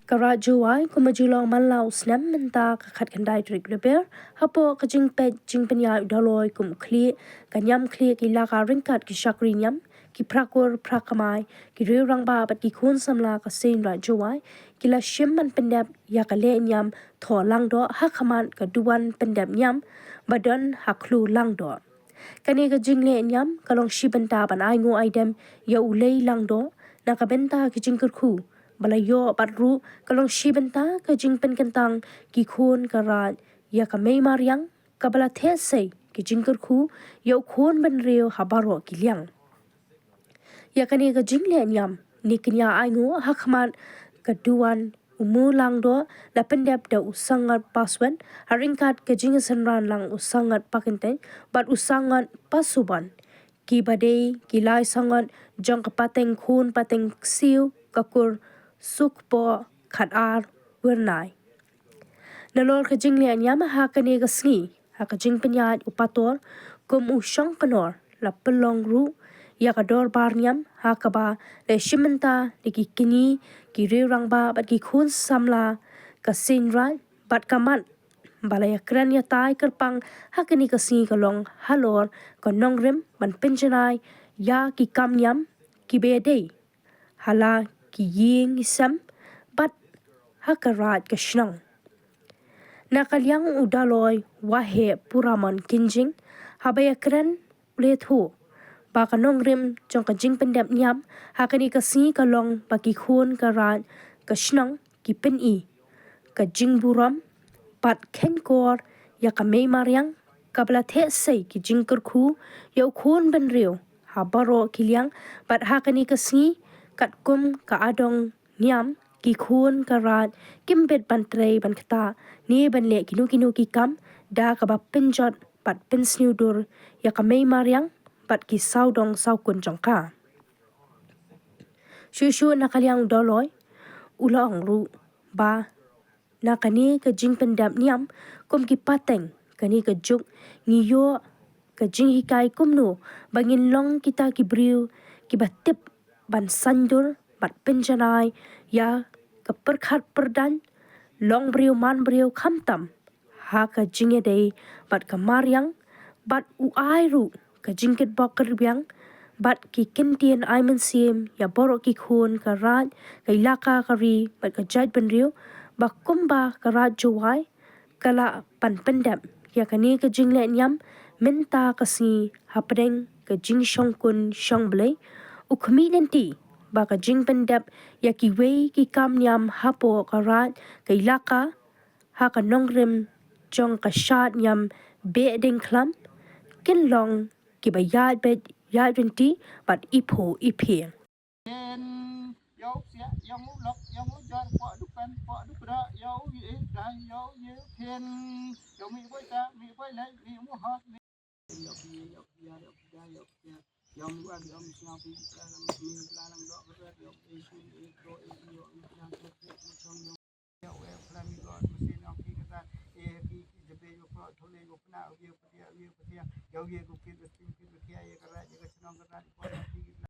Kara Juwai kumajulong manlau snam menta kakat kandai trik repair hapo kajing pet jing penya Dolloi kum khlieh kanyam khlieh ki laka ringkat ki shakri nyam ki prakur prakamai ki riew rangba bat ki khun samla ka sein ra Juwai ki la shem man pendap ya ka Lehñiam Thoh Langdoh hakaman ka duan pendap nyam badon haklu Langdoh kani ka jing Lehñiam kalong shibenta ban ai ngo aidem ya ulei Langdoh na ka benta ki jingkyrkhu balayo patru kalong shibenta ka jingpen kentang ki khun karat ya ka Mei Mariang ka bala thesei ki jingkyrkhu ya khun ben riew habaro ki liang ya kani ka jing Lehñiam ni kenya aingu hakmat ka duan umu Langdoh la pendap da usangat paswan haringkat ka jing senran lang usangat pakente bat usangat pasuban kiba dei kilai sangat jong ka pateng khun pateng siu kakur sukpo khadar wernai nalor ka jing Lehñiam ha kani ka sngi ha ka jing penyat upator kum usang kanor la pelong ru ya ka dor barnyam ha ka ba le shimenta ki kini ki riew rangba bat ki khun samla ka sinrat bat kamat balaya kran ya tai kerpang ha kani ka sngi ka long halor ka nongrem ban penjanai ya ki kamnyam ki bedei hala ki ying isam bat hakarat ka shnang nakalyang udaloi wahe puraman kinjing habaya kran lethu ba ka nongrim jong ka jing pendap nyam hakani ka si ka long ba ki khun ka rat ka shnang ki pen I ka jing buram bat kheinkor ya ka Mei Mariang ka bala thesei ki jingkyrkhu ya khun ben riew habaro kiliang bat hakani ka si kat kum ka adong nyam ki khun ka rat kimbet ban trei ban kata ni ban le kinu ki kam da ka ba penjot bat pensniudur ya ka Mei Mariang bat ki saudong saukun jongka shushu nakalyang Dolloi ulong ru ba nakani ka jing pendap niam kum ki pateng kani ka juk ngiyo ka jing hikai kumnu bangin long kita ki briu ki batip ban sandur bat penjanai ya ka perkhat perdan long briu man briu khamtam ha ka jing ïadei bat ka Mariang bat uai ru ka jingket bok kerbiang bat ki kentien ai mensim ya borok ki khun ka rat ka ilaka kari bat ka jait ben riu ba kumba ka rat Juwai kala pan pendap ya kani ka jing Lehñiam menta ka si hapdeng ka jing shongkun shongblei ukhmi lenti ba ka jing pendap ya ki wei ki kam nyam hapo ka rat ka ilaka ha ka nongrim jong ka shat nyam be ding klam kin long ki ba yat bet yat venti bat ipo ipie yo sia yo lok yo jar po du pen po du ra yo ye dai yo ye thiên yo mi voi ta mi voi lấy mi mu hot yo mi wa yo mi sia pi mi la lang do ra yo e su e pro e yo mi lang do chong yo e plan mi god mi sin yo ki ka e ki de be yo pro thole yo na yo ye ko ye ko ye ko ki de spin ki ye ka ra ye ka chong ka ra